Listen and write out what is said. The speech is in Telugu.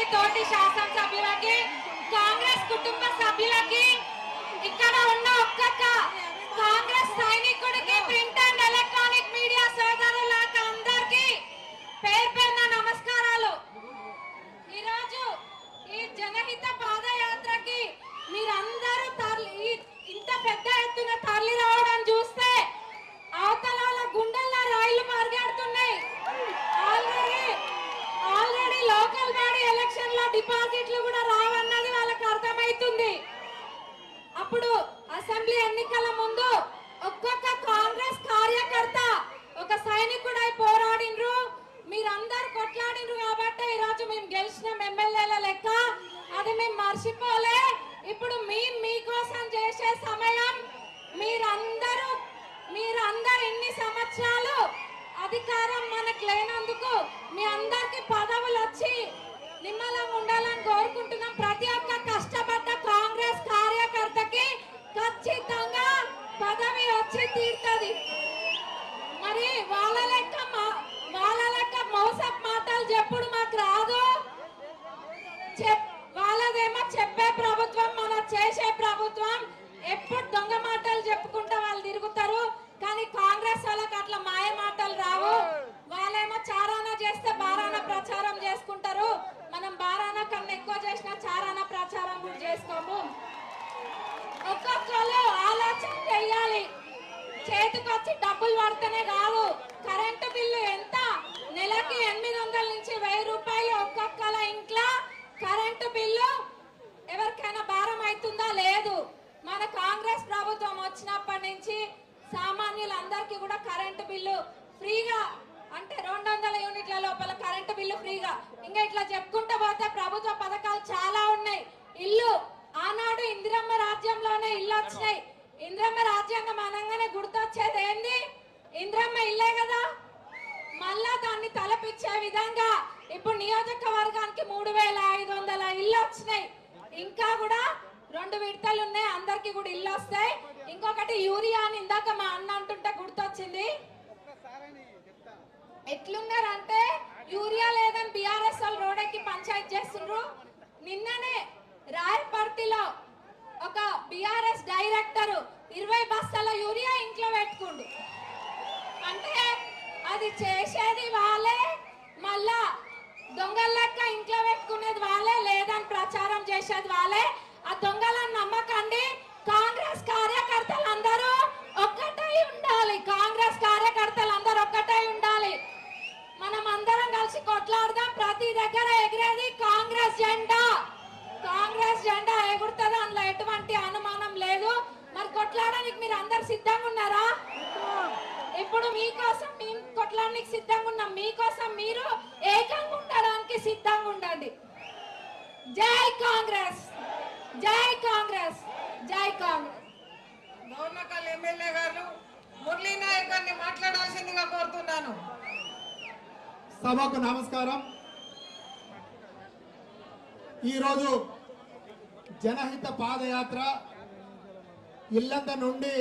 మంది తోటి శాసనసభ్యులకి, కాంగ్రెస్ కుటుంబ సభ్యులకి, ఇక్కడ ఉన్న ఒక్కొక్క కాంగ్రెస్ సైనికుడికి, ప్రింట్ అండ్ ఎలక్ట్రానిక్ మీడియా సోదరులకు అందరికీ పేరు పేరున నమస్కారాలు. ఈరోజు ఈ జనహిత పాదయాత్రకి మీరందరూ ఇంత పెద్ద ఎత్తున తరలి రావడం చూస్తే అవతల గుండెల్లో రైళ్లు పరిగెడుతున్నాయి. ఆల్రెడీ లోకల్ బాడీ ఎలక్షన్ లో డిపాజిట్లు కూడా రావన్నది వాళ్ళకి అర్థమైతుంది. అప్పుడు అసెంబ్లీ ఎన్నికల ముందు ఒక్కొక్క కాంగ్రెస్ కార్యకర్త ఒక సైనికుడై పోరాడినరు. మీరందరూ కొట్లాడినరు కాబట్టి ఈరోజు మేము గెలిచిన ఎమ్మెల్యేల లెక్క. అది మేము మర్చిపోలే. ఇప్పుడు మీకోసం చేసే సమయం. మీరందరూ ఇన్ని సంవత్సరాలు అధికారం మనకు లేనందుకు మీ అందరికి పదవులు వచ్చి నిమ్మలంగా ఉండాలని కోరుకుంటున్నాం. ప్రతి ఒక్క కష్టపడ్డ కాంగ్రెస్ కార్యకర్తకి ఖచ్చితంగా పదవి వచ్చి తీరుతుంది. మరి వాళ్ళ లెక్క మోసపు మాటలు చెప్పుడు మాకు రాదు. వాళ్ళదేమో చెప్పే ప్రభుత్వం, మన చేసే ప్రభుత్వం. ఎప్పుడు దొంగ మాటలు చెప్పుకుంటా వాళ్ళు తిరుగుతారు. కానీ కాంగ్రెస్ వాళ్ళకి అట్లా మాయ మాటలు రావు. వాళ్ళేమో చారానా చేస్తే బారానా ప్రచారం చేసుకుంటారు. మనం బారానా కన్నా ఎక్కువ చేసిన చారానా ప్రచారం కూడా చేసుకోము. ఒక్కొక్కరు ఆలోచన చెయ్యాలి. చేతికొచ్చి డబ్బులు పడితేనే కాదు. కరెంటు బిల్లు ఎంత? నెలకి 800 నుంచి 1000 రూపాయలు ఒక్కొక్కల ఇంట్లో కరెంటు బిల్లు ఎవరికైనా భారం అవుతుందా? లేదు. మన కాంగ్రెస్ ప్రభుత్వం వచ్చినప్పటి నుంచి సామాన్యులందరికీ కూడా కరెంటు బిల్లు ఫ్రీగా, అంటే 200 యూనిట్ల లోపల కరెంటు బిల్లు ఫ్రీగా. ఇంకా ఇట్లా చెప్పుకుంటూ పోతే ప్రభుత్వ పథకాలు చాలా ఉన్నాయి. ఇల్లు ఆనాడు ఇందిరమ్మ రాజ్యంలోనే ఇల్లు వచ్చినాయి. ఇందిరమ్మ రాజ్యాంగం అనగానే గుర్తొచ్చేది ఏంది? ఇందిరమ్మ ఇల్లే కదా. మళ్ళా దాన్ని తలపిచ్చే విధంగా ఇప్పుడు నియోజకవర్గానికి 3500 ఇల్లు వచ్చినాయి. ఇంకా కూడా 2 విడతలు ఉన్నాయి. అందరికి కూడా ఇల్లు వస్తాయి. ఇంకొకటి యూరియా అని ఇందాక మా అన్న అంటుంటే గుర్తొచ్చింది. ఎట్లున్నారంటే యూరియా లేదని బీఆర్ఎస్ వాళ్ళు రోడ్డుకి పంచాయతీ చేస్తుండ్రు. నిన్ననే రాయపర్తిలో ఒక బీఆర్ఎస్ డైరెక్టర్ 20 బస్తాల యూరియా ఇంట్లో పెట్టుకుండు. అంటే అది చేసేది వాళ్ళే, మళ్ళా దొంగల లెక్క ఇంట్లో పెట్టుకునేది వాళ్ళే, లేదని ప్రచారం చేసేది వాళ్ళే. ఆ దొంగలను నమ్మకండి. కాంగ్రెస్ కార్యకర్తలందరూ ఒక్కటై ఉండాలి. కాంగ్రెస్ కార్యకర్తలందరూ ఒక్కటై ఉండాలి. మనం అందరం కలిసి కొట్లాడదాం. ప్రతి దగ్గర ఎగిరేది కాంగ్రెస్ జెండా. కాంగ్రెస్ జెండా ఎగురుతుంది, అందులో ఎటువంటి అనుమానం లేదు. మరి కొట్లాడడానికి మీరు అందరు సిద్ధంగా ఉన్నారా? ఇప్పుడు మీకోసం మేము కొట్లాడడానికి సిద్ధంగా ఉన్నాం. మీకోసం మీరు ఏకంగా ఉండడానికి సిద్ధంగా ఉండండి. జై కాంగ్రెస్, జై కాంగ్రెస్, జై కాంగ్రెస్. నోర్నకల్ ఎమ్మెల్యే గారు మురళీ నాయక్ గారిని మాట్లాడాల్సిందిగా కోరుతున్నాను. సభకు నమస్కారం. ఈరోజు జనహిత పాదయాత్ర ఇల్లంద నుండి